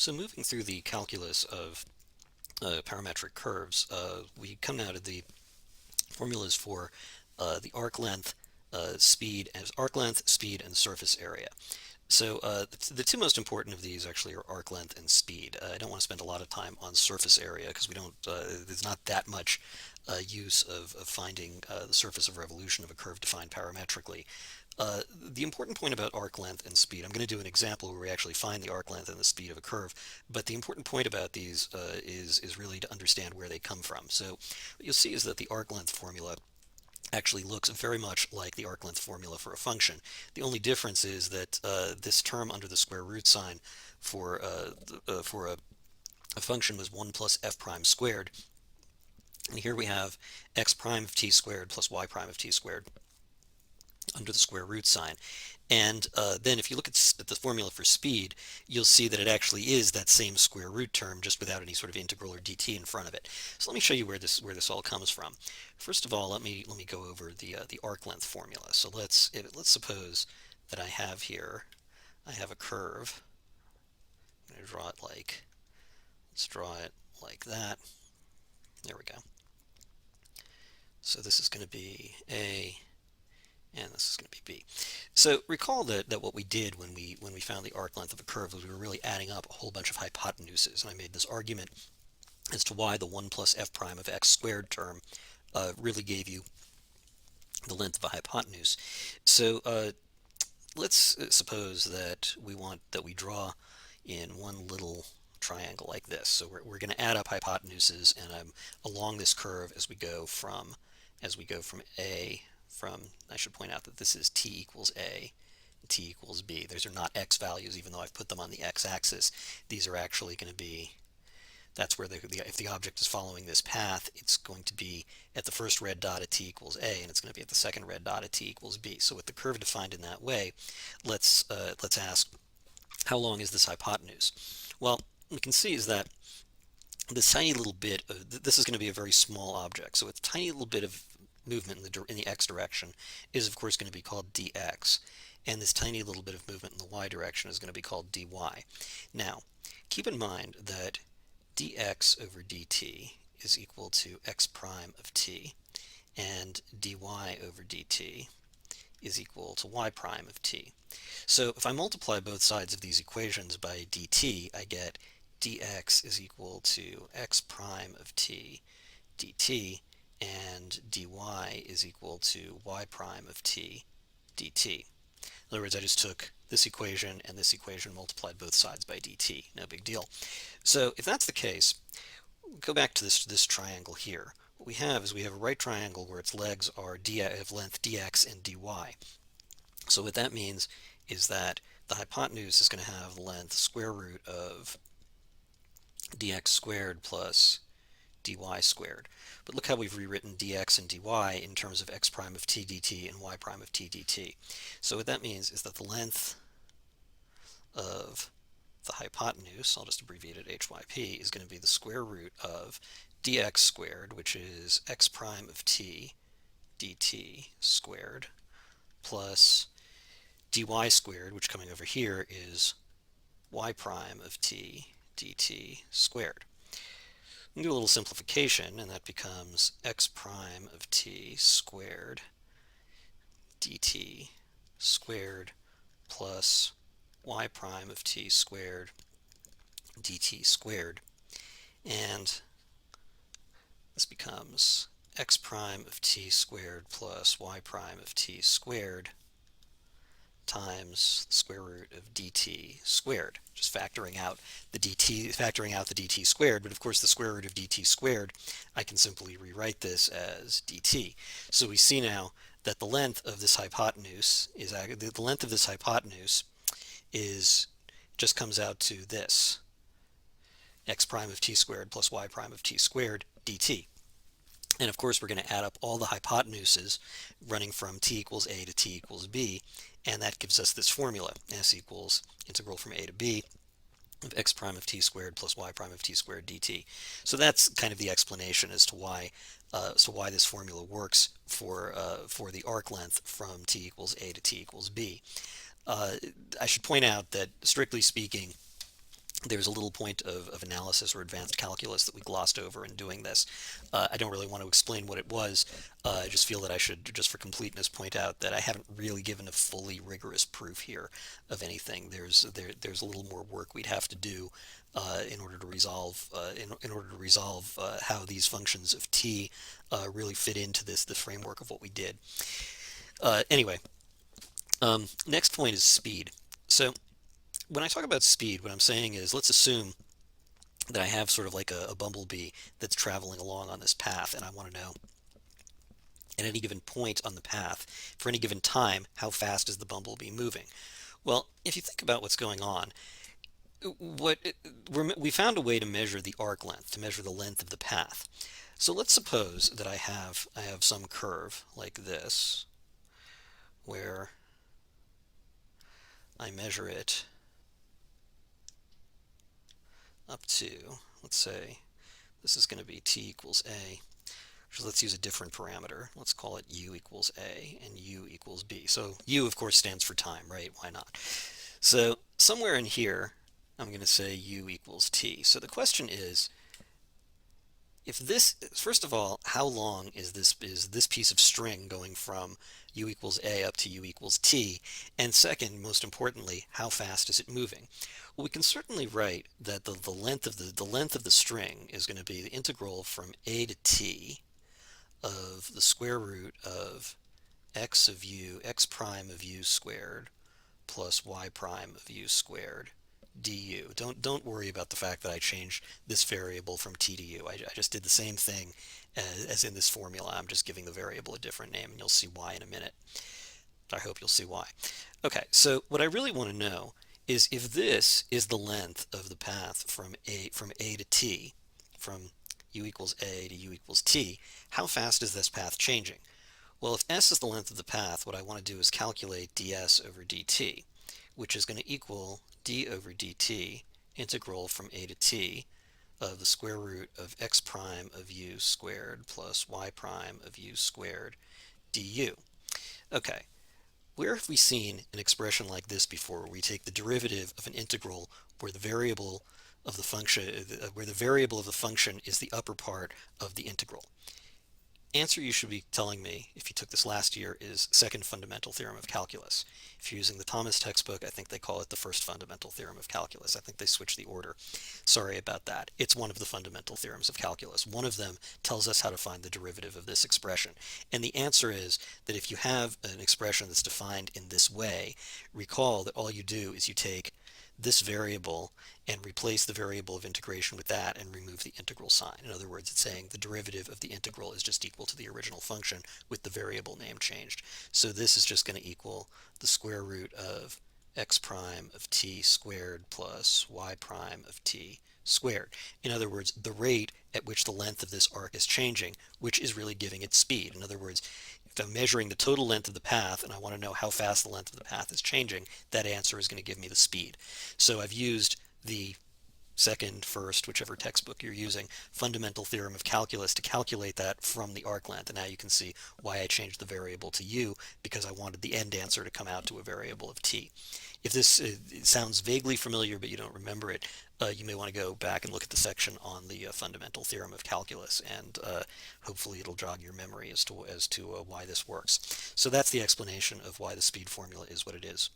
So moving through the calculus of parametric curves, we come now to the formulas for the arc length, speed, and surface area. So the two most important of these actually are arc length and speed. I don't want to spend a lot of time on surface area because we don't. There's not that much use of finding the surface of revolution of a curve defined parametrically. The important point about arc length and speed, I'm going to do an example where we actually find the arc length and the speed of a curve, but the important point about these is really to understand where they come from. So what you'll see is that the arc length formula actually looks very much like the arc length formula for a function. The only difference is that this term under the square root sign for a function was 1 plus f prime squared. And here we have x prime of t squared plus y prime of t squared under the square root sign. And then if you look at the formula for speed, you'll see that it actually is that same square root term, just without any sort of integral or dt in front of it. So let me show you where this all comes from. First of all, let me go over the arc length formula. So let's suppose that I have a curve. I'm going to draw it let's draw it like that. There we go. So this is going to be A, and this is going to be B. So recall that what we did when we found the arc length of a curve was we were really adding up a whole bunch of hypotenuses, and I made this argument as to why the 1 plus f prime of x squared term really gave you the length of a hypotenuse. So let's suppose that we draw in one little triangle like this. So we're going to add up hypotenuses and along this curve as we go from A. I should point out that this is t equals A, t equals B. Those are not x values, even though I've put them on the x-axis. These are actually going to be, that's where if the object is following this path, it's going to be at the first red dot at t equals A, and it's going to be at the second red dot at t equals B. So with the curve defined in that way, let's ask, how long is this hypotenuse? Well, we can see is that this tiny little bit of, this is going to be a very small object, so a tiny little bit of movement in the x direction is of course going to be called dx, and this tiny little bit of movement in the y direction is going to be called dy. Now keep in mind that dx over dt is equal to x prime of t, and dy over dt is equal to y prime of t. So if I multiply both sides of these equations by dt, I get dx is equal to x prime of t dt, and dy is equal to y prime of t dt. In other words, I just took this equation and this equation, multiplied both sides by dt. No big deal. So if that's the case, go back to this triangle here. What we have is a right triangle where its legs are of length dx and dy. So what that means is that the hypotenuse is going to have length square root of dx squared plus dy squared. But look how we've rewritten dx and dy in terms of x prime of t dt and y prime of t dt. So what that means is that the length of the hypotenuse, I'll just abbreviate it hyp, is going to be the square root of dx squared, which is x prime of t dt squared, plus dy squared, which coming over here is y prime of t dt squared. We can do a little simplification, and that becomes x prime of t squared dt squared plus y prime of t squared dt squared. And this becomes x prime of t squared plus y prime of t squared times the square root of dt squared, just factoring out the dt squared, but of course the square root of dt squared, I can simply rewrite this as dt. So we see now that the length of this hypotenuse just comes out to this, x prime of t squared plus y prime of t squared dt. And of course we're going to add up all the hypotenuses running from t equals a to t equals b, and that gives us this formula, s equals integral from a to b of x prime of t squared plus y prime of t squared dt. So that's kind of the explanation as to why this formula works for the arc length from t equals a to t equals b. I should point out that, strictly speaking, there's a little point of analysis or advanced calculus that we glossed over in doing this. I don't really want to explain what it was. I just feel that I should, just for completeness, point out that I haven't really given a fully rigorous proof here of anything. There's a little more work we'd have to do in order to resolve how these functions of t really fit into the framework of what we did. Anyway, next point is speed. So when I talk about speed, what I'm saying is, let's assume that I have sort of like a bumblebee that's traveling along on this path, and I want to know at any given point on the path, for any given time, how fast is the bumblebee moving? Well, if you think about what's going on, what we found a way to measure the arc length, to measure the length of the path. So let's suppose that I have some curve like this, where I measure it up to, let's say, this is going to be t equals a. So let's use a different parameter. Let's call it u equals a and u equals b. So u, of course, stands for time, right? Why not? So somewhere in here, I'm going to say u equals t. So the question is, if this, first of all, how long is this piece of string going from u equals a up to u equals t? And second, most importantly, how fast is it moving? Well, we can certainly write that the length of the string is going to be the integral from a to t of the square root of x prime of u squared plus y prime of u squared du. Don't worry about the fact that I changed this variable from t to u. I just did the same thing as in this formula. I'm just giving the variable a different name, and you'll see why in a minute. I hope you'll see why. Okay, so what I really want to know is if this is the length of the path from a to t, from u equals a to u equals t, how fast is this path changing? Well, if s is the length of the path, what I want to do is calculate ds over dt, which is going to equal d over dt integral from a to t of the square root of x prime of u squared plus y prime of u squared du. Okay, where have we seen an expression like this before, where we take the derivative of an integral where the variable of the function is the upper part of the integral? Answer you should be telling me, if you took this last year, is second fundamental theorem of calculus. If you're using the Thomas textbook, I think they call it the first fundamental theorem of calculus. I think they switched the order. Sorry about that. It's one of the fundamental theorems of calculus. One of them tells us how to find the derivative of this expression. And the answer is that if you have an expression that's defined in this way, recall that all you do is you take this variable and replace the variable of integration with that and remove the integral sign. In other words, it's saying the derivative of the integral is just equal to the original function with the variable name changed. So this is just going to equal the square root of x prime of t squared plus y prime of t squared. In other words, the rate at which the length of this arc is changing, which is really giving it speed. In other words, if I'm measuring the total length of the path and I want to know how fast the length of the path is changing, that answer is going to give me the speed. So I've used the second, first, whichever textbook you're using, fundamental theorem of calculus to calculate that from the arc length. And now you can see why I changed the variable to u, because I wanted the end answer to come out to a variable of t. If this sounds vaguely familiar but you don't remember it, you may want to go back and look at the section on the fundamental theorem of calculus, and hopefully it'll jog your memory as to why this works. So that's the explanation of why the speed formula is what it is.